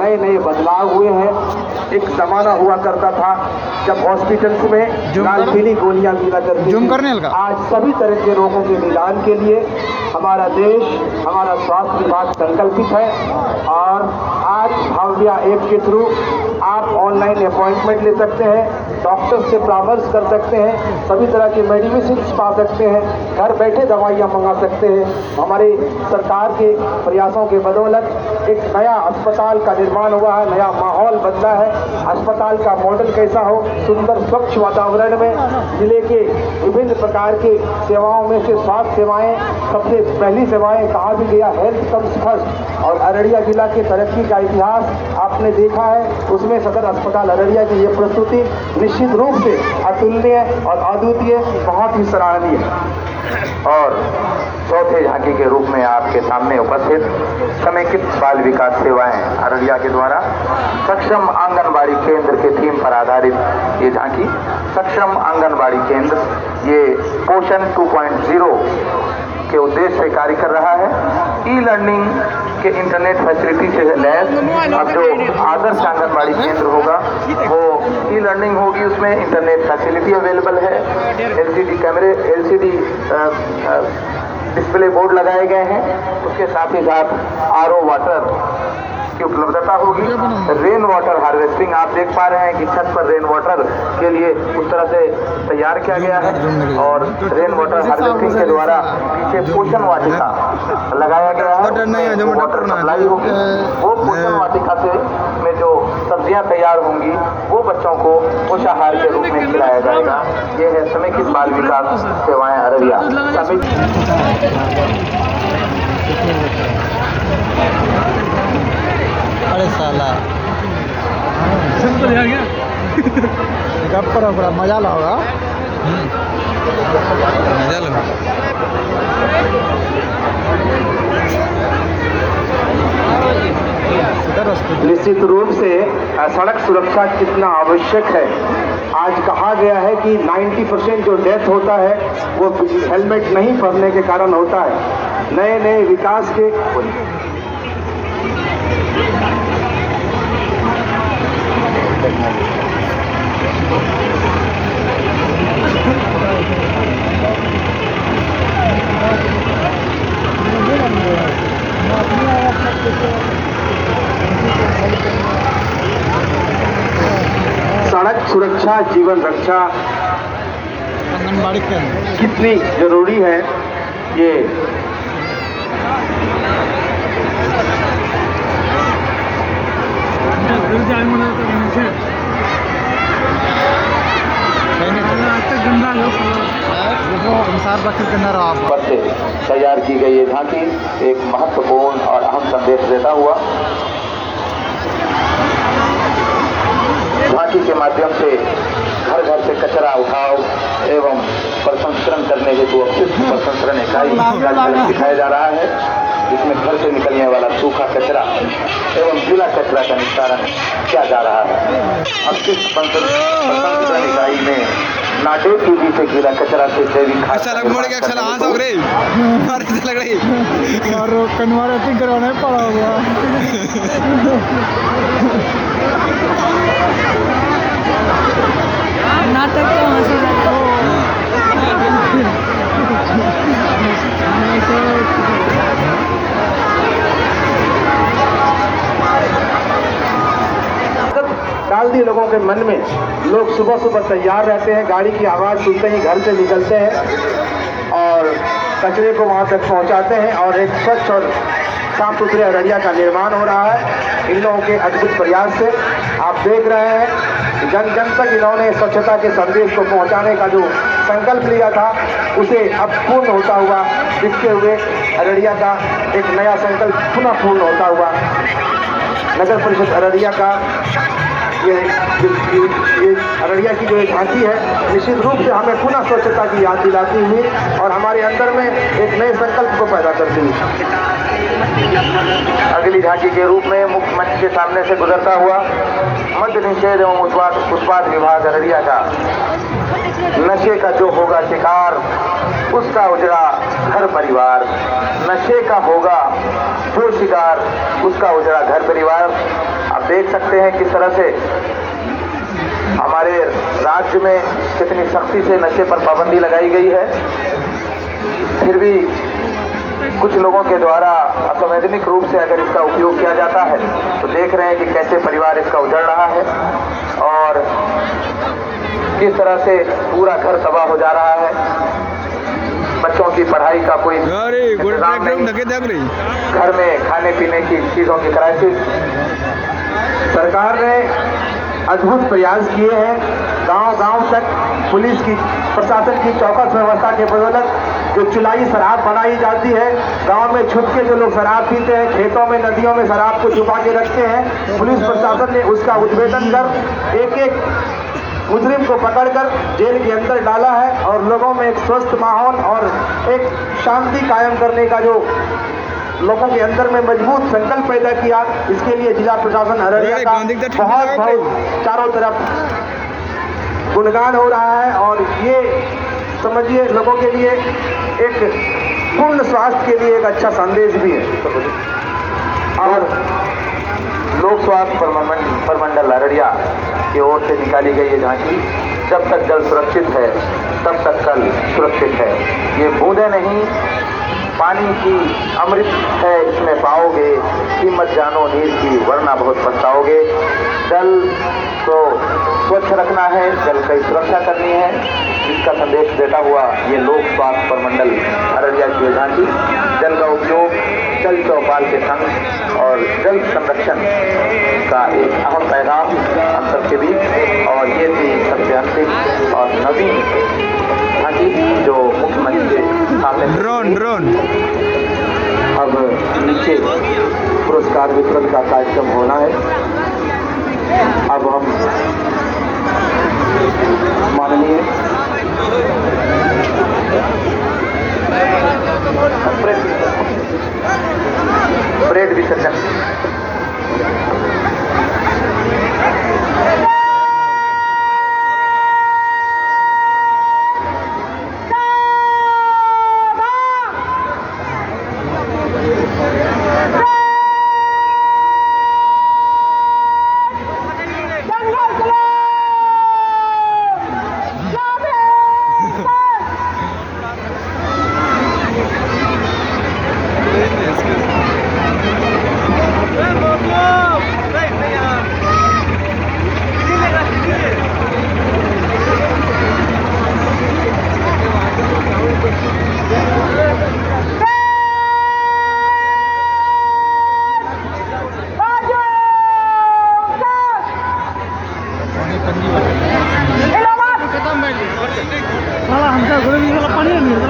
नए नए बदलाव हुए हैं। एक ज़माना हुआ करता था जब हॉस्पिटल्स में लाल पीली गोलियां मिला करती थी। आज सभी तरह के रोगों के निदान के लिए हमारा देश, हमारा स्वास्थ्य विभाग संकल्पित है और आज भव्या ऐप के थ्रू आप ऑनलाइन अपॉइंटमेंट ले सकते हैं, डॉक्टर से परामर्श कर सकते हैं, सभी तरह की मेडिसिन पा सकते हैं, घर बैठे दवाइयाँ मंगा सकते हैं। हमारे सरकार के प्रयासों के बदौलत एक नया अस्पताल का निर्माण हुआ है, नया माहौल बदला है। अस्पताल का मॉडल कैसा हो, सुंदर स्वच्छ वातावरण में जिले के विभिन्न प्रकार के सेवाओं में से स्वास्थ्य सेवाएं सबसे पहली सेवाएं कहा भी गया, हेल्थ कम्स फर्स्ट। और अररिया जिला के तरक्की का इतिहास आपने देखा है, उसमें सदर अस्पताल अररिया की ये प्रस्तुति निश्चित रूप से अतुलनीय और अद्वितीय, बहुत ही सराहनीय। और चौथे झांकी के रूप में आपके सामने उपस्थित समेकित बाल विकास सेवाएं अररिया के द्वारा सक्षम आंगनबाड़ी केंद्र के थीम पर आधारित ये झांकी सक्षम आंगनबाड़ी केंद्र ये पोषण 2.0 के उद्देश्य से कार्य कर रहा है। ई लर्निंग के इंटरनेट फैसिलिटी से लैस अब जो आदर्श आंगनबाड़ी केंद्र होगा वो ई लर्निंग होगी, उसमें इंटरनेट फैसिलिटी अवेलेबल है, एलसीडी कैमरे, एलसीडी डिस्प्ले बोर्ड लगाए गए हैं, उसके साथ ही साथ आरओ वाटर की उपलब्धता होगी। रेन वाटर हार्वेस्टिंग आप देख पा रहे हैं कि छत पर रेन वाटर के लिए उस तरह से तैयार किया गया है और रेन वाटर हार्वेस्टिंग के द्वारा पीछे पोषण वाटिका लगाया गया है, वाटर सप्लाई होगी। वो पोषण वाटिका से में जो सब्जियां तैयार होंगी वो बच्चों को पोषाहार के रूप में खिलाया जाएगा। ये है समेकित बाल विकास सेवाएं अररिया। अरे साला सिंपल आ गया गप्पर बड़ा मजा ला होगा, मजा ला। निश्चित रूप से सड़क सुरक्षा कितना आवश्यक है। आज कहा गया है कि 90% जो डेथ होता है वो हेलमेट नहीं पहनने के कारण होता है। नए नए विकास के सड़क सुरक्षा जीवन रक्षा आंगनबाड़ी केंद्र कितनी जरूरी है ये पर से तैयार की गई ये झांकी एक महत्वपूर्ण और अहम संदेश देता हुआ झांकी के माध्यम से घर घर से कचरा उठाव एवं प्रसंस्करण करने हेतु अपशिष्ट प्रसंस्करण इकाई दिखाया जा रहा है, जिसमें घर से निकलने वाला सूखा कचरा एवं गीला कचरा का निस्तारण किया जा रहा है। अपशिष्ट प्रसंस्करण इकाई में नाटे टीवी से गीला कचरा से जैविक खाद और कन्वर्टिंग करवाना पड़ा होगा। नाटक तो हंसी डाल दी लोगों के मन में। लोग सुबह सुबह तैयार रहते हैं, गाड़ी की आवाज़ सुनते ही घर से निकलते हैं और कचरे को वहाँ तक पहुँचाते हैं और एक स्वच्छ और साफ सुथरे अररिया का निर्माण हो रहा है इन लोगों के अद्भुत प्रयास से। आप देख रहे हैं कि जन जन तक इन्होंने स्वच्छता के संदेश को पहुँचाने का जो संकल्प लिया था उसे अब पूर्ण होता हुआ दिखते हुए अररिया का एक नया संकल्प पुनः पूर्ण होता हुआ नगर परिषद अररिया का ये अररिया की जो एक झांकी है निश्चित रूप से हमें पुनः स्वच्छता की याद दिलाती हुई और हमारे अंदर में एक नए संकल्प को पैदा करती हुई। अगली झांकी के रूप में मुख्य मंच के सामने से गुजरता हुआ मद्य निषेध एवं उत्पाद विभाग अररिया का नशे का जो होगा शिकार उसका उजड़ा घर परिवार, नशे का होगा जो शिकार उसका उजड़ा घर परिवार। आप देख सकते हैं किस तरह से हमारे राज्य में कितनी सख्ती से नशे पर पाबंदी लगाई गई है, फिर भी कुछ लोगों के द्वारा असंवैधानिक रूप से अगर इसका उपयोग किया जाता है तो देख रहे हैं कि कैसे परिवार इसका उजड़ रहा है और किस तरह से पूरा घर तबाह हो जा रहा है। बच्चों की पढ़ाई का कोई इंतजाम नहीं, घर में खाने पीने की चीज़ों की क्राइसिस। सरकार ने अद्भुत प्रयास किए हैं, गांव-गांव तक पुलिस की प्रशासन की चौकस व्यवस्था के बदौलत जो चुलाई शराब बनाई जाती है, गांव में छुप के जो लोग शराब पीते हैं, खेतों में नदियों में शराब को छुपा के रखते हैं, पुलिस प्रशासन ने उसका उद्भेदन कर एक मुजरिम को पकड़कर जेल के अंदर डाला है और लोगों में एक स्वस्थ माहौल और एक शांति कायम करने का जो लोगों के अंदर में मजबूत संकल्प पैदा किया। इसके लिए जिला प्रशासन अररिया का बहुत चारों तरफ गुणगान हो रहा है और ये समझिए लोगों के लिए एक पूर्ण स्वास्थ्य के लिए एक अच्छा संदेश भी है। और लोक स्वास्थ्य प्रमंडल अररिया की ओर से निकाली गई ये झांकी, जब तक जल सुरक्षित है तब तक कल सुरक्षित है। ये बूंदे नहीं, पानी की अमृत है, इसमें पाओगे कीमत जानो नीर की, वरना बहुत पछताओगे। जल को स्वच्छ रखना है, जल की सुरक्षा करनी है, इसका संदेश देता हुआ ये लोक स्वास्थ्य प्रमंडल अररिया की झांकी जल का उपयोग जल चौपाल के संग और जल संरक्षण का एक अहम पैगाम हम सबके बीच। और ये थी सबसे अंतिम और नवीन झांकी जो मुख्यमंत्री के सामने ड्रोन अब नीचे पुरस्कार वितरण का कार्यक्रम होना है। अब हम माननीय ब्रेड विसर्जन